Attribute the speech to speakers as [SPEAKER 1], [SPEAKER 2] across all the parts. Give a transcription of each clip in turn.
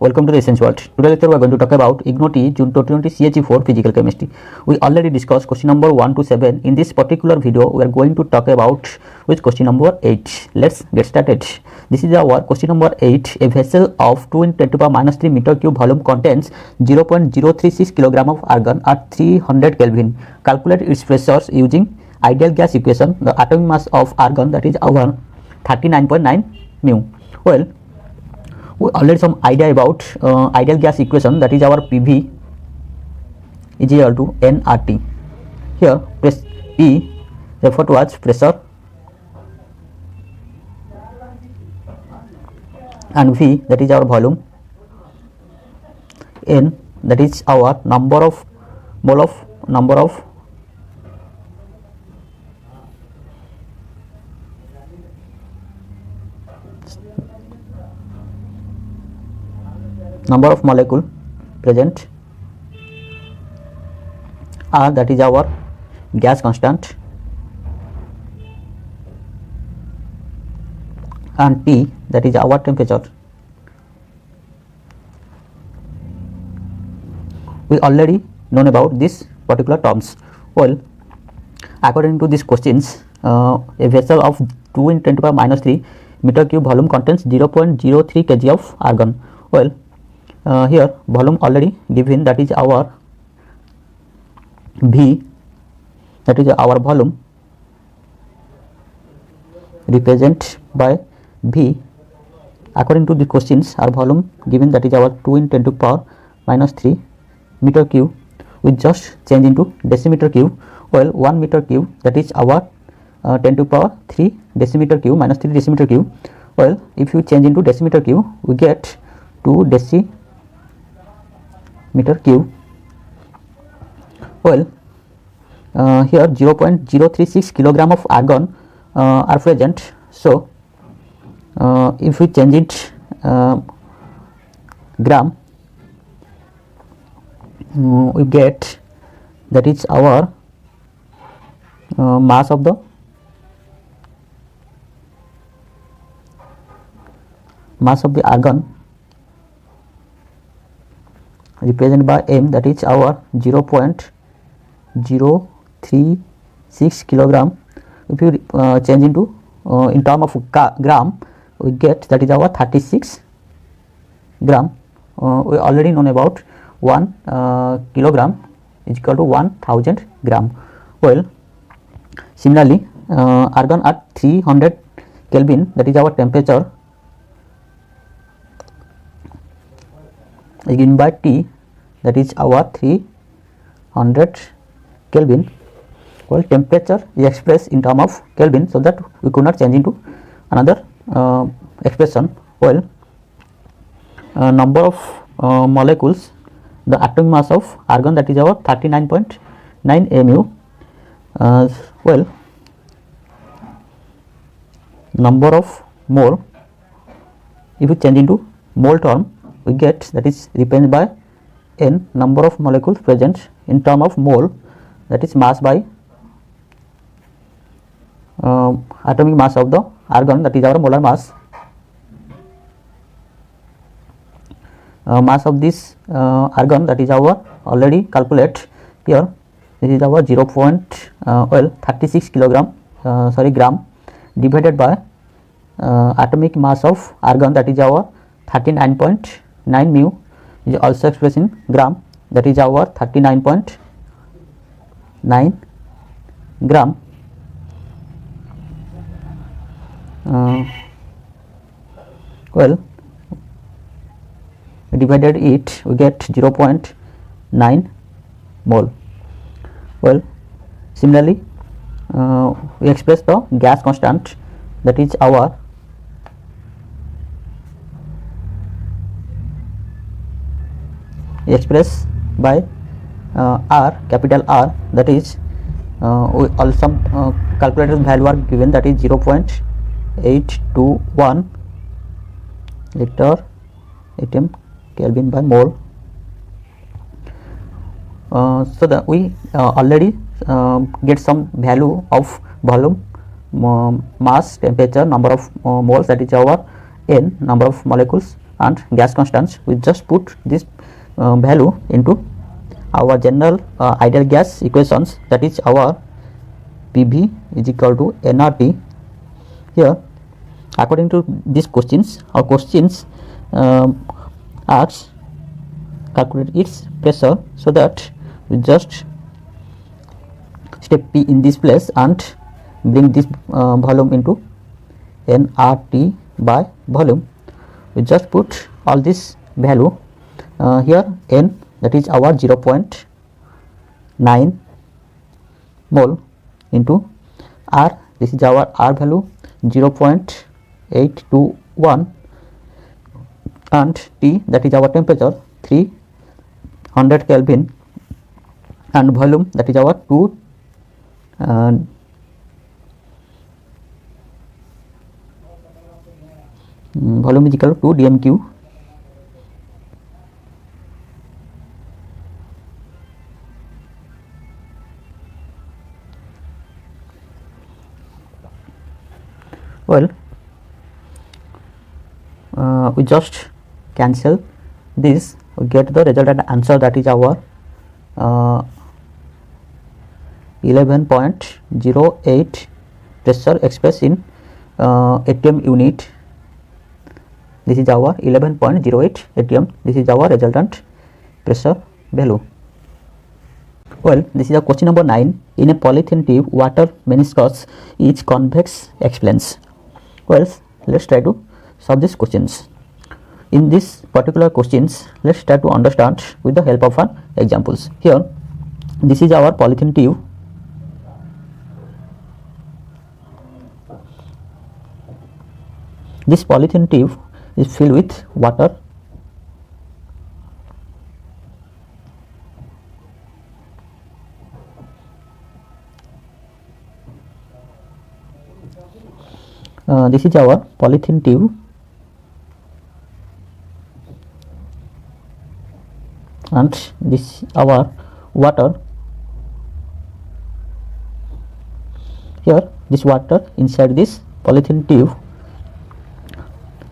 [SPEAKER 1] Welcome to the Essence World. Today lecture we are going to talk about IGNOU-T June 2020 CHE4 Physical Chemistry. We already discussed question number 1 to 7. In this particular video, we are going to talk about with question number 8. Let's get started. This is our question number 8. A vessel of 2 × 10⁻³ meter cube volume contains 0.036 kg of argon at 300 Kelvin. Calculate its pressures using ideal gas equation. The atomic mass of argon, that is our 39.9 mu. Well, we already some idea about ideal gas equation, that is our PV is equal to nRT. Here P referred to as pressure and V, that is our volume, N, that is our number of molecule present, R, that is our gas constant, and T, that is our temperature. We already known about this particular terms. Well, according to these questions, a vessel of 2 × 10⁻³ meter cube volume contains 0.03 kg of argon. Well, here volume already given, that is our V, that is our volume represent by V. According to the questions, our volume given, that is our 2 × 10⁻³ meter cube. We just change into decimeter cube. Well, 1 meter cube, that is our 10⁻³ decimeter cube minus 3 decimeter cube. Well, if you change into decimeter cube, we get 2 decimeter cube. Well, here 0.036 kg of argon are present. So if we change it gram, we get, that is our mass of the argon represented by M, that is our 0.036 kg. If you change into in term of gram, we get, that is our 36 gram. We already known about 1 kilogram is equal to 1000 gram. Well, similarly, argon at 300 Kelvin, that is our temperature, is given by T, that is our 300 Kelvin. Well, temperature is expressed in term of Kelvin, so that we could not change into another expression. Well, number of molecules, the atomic mass of argon, that is our 39.9 mu. Well, number of mole, if you change into mole term, we get, that is represented by N, number of molecules present in term of mole, that is mass by atomic mass of the argon, that is our molar mass. Mass of this argon, that is our already calculate here. This is our 36 kilogram gram divided by atomic mass of argon, that is our 39.9 mu, is also expressed in gram, that is our 39.9 gram. Well, divided it, we get 0.9 mole. Well, similarly, we express the gas constant, that is our expressed by R, capital R, that is we also calculated value are given, that is 0.821 liter atm Kelvin by mole. So that we already get some value of volume, mass, temperature, number of moles, that is our N, number of molecules and gas constants. We just put this value into our general ideal gas equations, that is our PV is equal to nRT. Here, according to these questions, our questions asks calculate its pressure, so that we just step P in this place and bring this volume into nRT by volume. We just put all this value here. N, that is our 0.9 mole, into R, this is our R value 0.821, and T, that is our temperature 300 Kelvin, and volume, that is our 2 volume is equal to 2 dmq. Well, we just cancel this, we get the resultant answer, that is our 11.08 pressure expressed in atm unit. This is our 11.08 atm. This is our resultant pressure value. Well, this is a question number 9. In a polythene tube, water meniscus is convex, explains. Well, let's try to solve these questions. In this particular questions, let's try to understand with the help of an examples. Here, this is our polythene tube. This polythene tube is filled with water. This is our polythene tube, and this our water. Here, this water inside this polythene tube.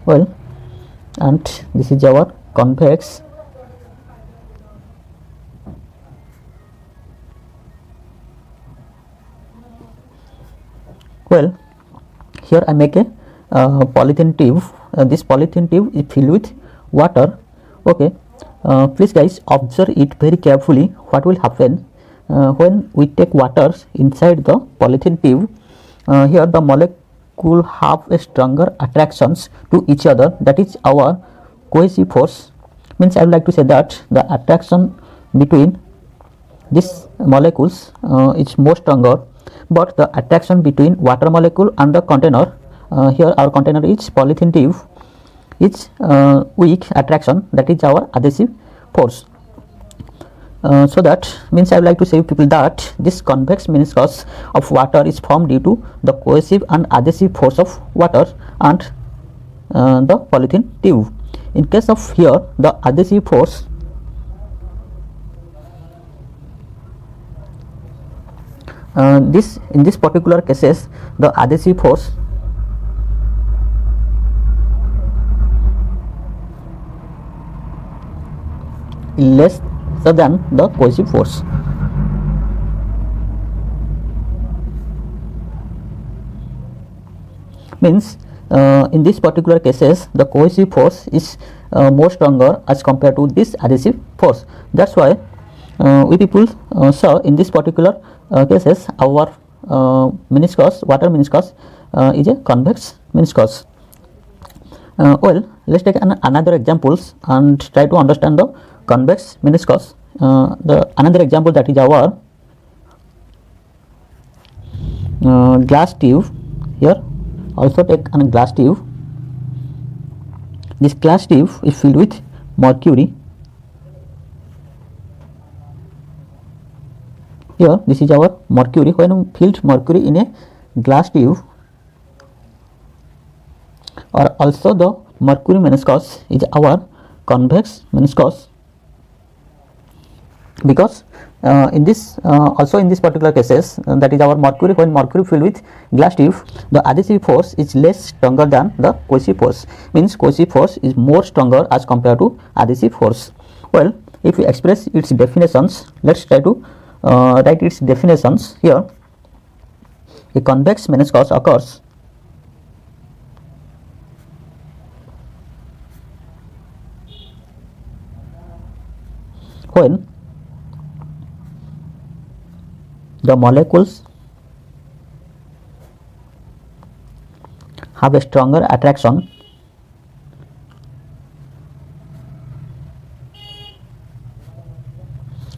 [SPEAKER 1] Well, and this is our convex well. Here I make a polythene tube. This polythene tube is filled with water. Okay, please guys observe it very carefully. What will happen when we take water inside the polythene tube? Here the molecule have a stronger attractions to each other, that is our cohesive force. Means I would like to say that the attraction between these molecules is more stronger, but the attraction between water molecule and the container, here our container is polythene tube, is weak attraction, that is our adhesive force. So that means I would like to say people that this convex meniscus of water is formed due to the cohesive and adhesive force of water and the polythene tube. In case of here the adhesive force, in this particular cases the adhesive force less than the cohesive force. Means in this particular cases the cohesive force is more stronger as compared to this adhesive force. That's why we people saw in this particular cases our meniscus, water meniscus is a convex meniscus. Well, let's take another examples and try to understand the convex meniscus. The another example, that is our glass tube. Here also take a glass tube. This glass tube is filled with mercury. Here this is our mercury. When we filled mercury in a glass tube, or also the mercury meniscus is our convex meniscus, because in this also in this particular cases, that is our mercury, when mercury filled with glass tube, the adhesive force is less stronger than the cohesive force, means cohesive force is more stronger as compared to adhesive force. Well, if we express its definitions, let's try to write its definitions here. A convex meniscus occurs when the molecules have a stronger attraction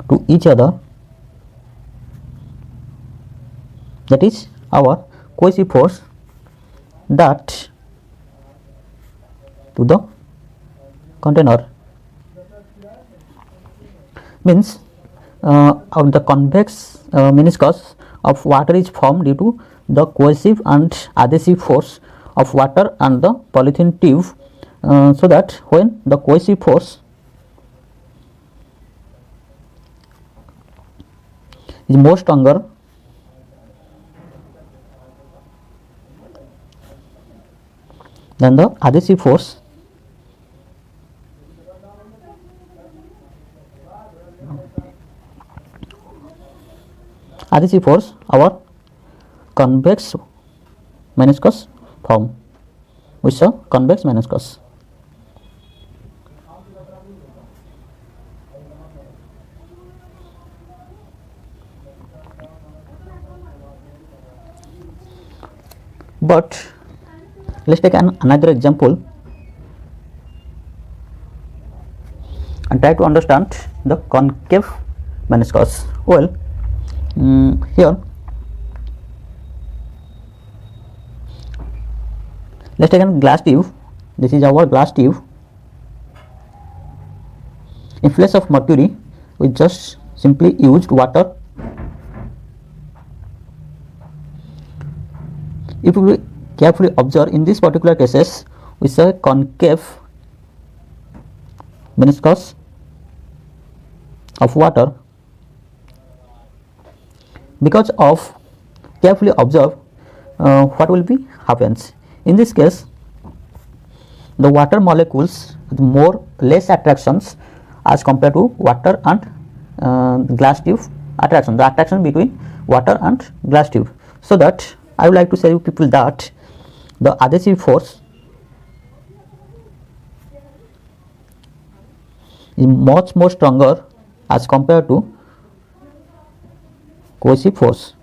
[SPEAKER 1] to each other, that is our cohesive force, that to the container, means on the convex meniscus of water is formed due to the cohesive and adhesive force of water and the polythene tube, so that when the cohesive force is more stronger than the adhesive force, our convex meniscus form, which is a convex meniscus. But let's take another example and try to understand the concave meniscus. Well, here let's take a glass tube. This is our glass tube. In place of mercury, we just simply used water. If we carefully observe, in this particular cases, we say concave meniscus of water. Because of carefully observe, what will be happens in this case, the water molecules with less attractions as compared to water and glass tube attraction, the attraction between water and glass tube. So that I would like to say to people that the adhesive force is much more stronger as compared to cohesive force,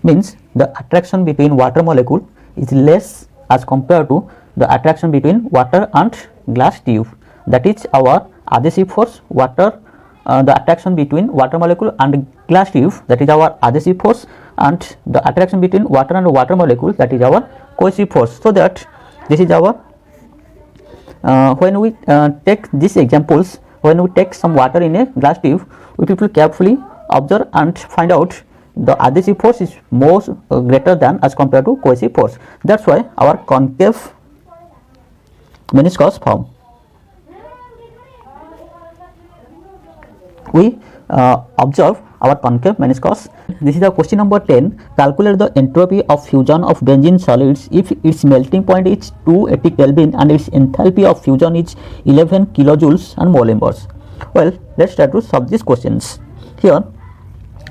[SPEAKER 1] means the attraction between water molecule is less as compared to the attraction between water and glass tube, that is our adhesive force. Water, the attraction between water molecule and glass tube, that is our adhesive force, and the attraction between water and water molecule, that is our cohesive force. So that this is our when we take these examples, when we take some water in a glass tube, we people carefully observe and find out the adhesive force is more greater than as compared to cohesive force. That's why our concave meniscus form. We observe our concave meniscus. This is the question number 10. Calculate the entropy of fusion of benzene solids if its melting point is 280 Kelvin and its enthalpy of fusion is 11 kilojoules and mole inverse. Well, let's try to solve these questions. Here,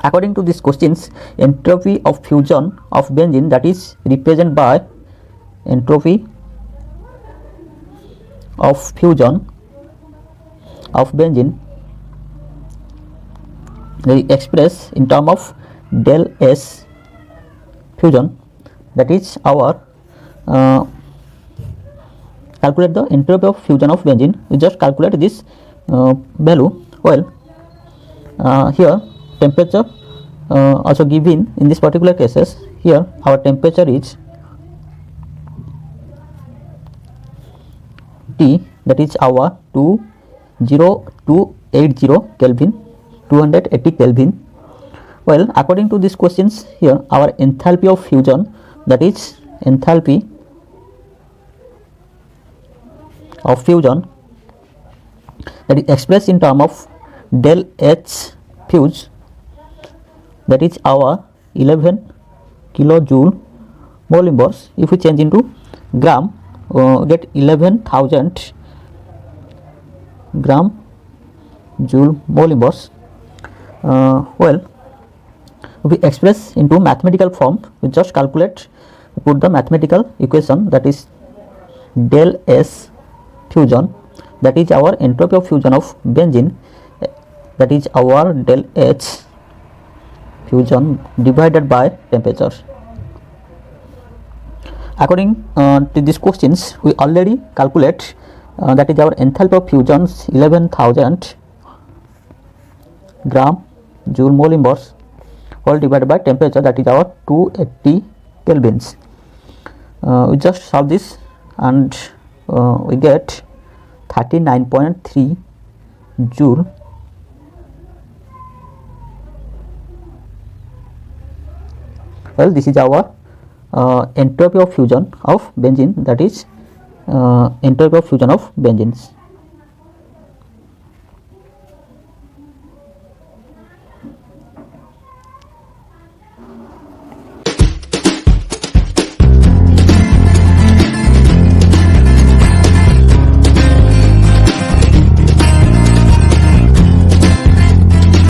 [SPEAKER 1] according to these questions, entropy of fusion of benzene, that is represented by entropy of fusion of benzene, they express in term of del S fusion, that is our calculate the entropy of fusion of benzene. We just calculate this value. Well, here temperature also given in this particular cases. Here our temperature is T, that is our 20280 Kelvin, 280 Kelvin. Well, according to these questions, here our enthalpy of fusion, that is enthalpy of fusion, that is expressed in term of del H fuse, that is our 11 kilojoule mole inverse. If we change into gram, get 11,000 gram joule mole inverse. Well, we express into mathematical form. We just calculate, put the mathematical equation, that is del S fusion, that is our entropy of fusion of benzene, that is our del H fusion divided by temperature. According to these questions, we already calculate, that is our enthalpy of fusions 11,000 gram joule mole inverse, all divided by temperature, that is our 280 kelvins. We just solve this and we get 39.3 joule well, this is our entropy of fusion of benzene, that is entropy of fusion of benzenes.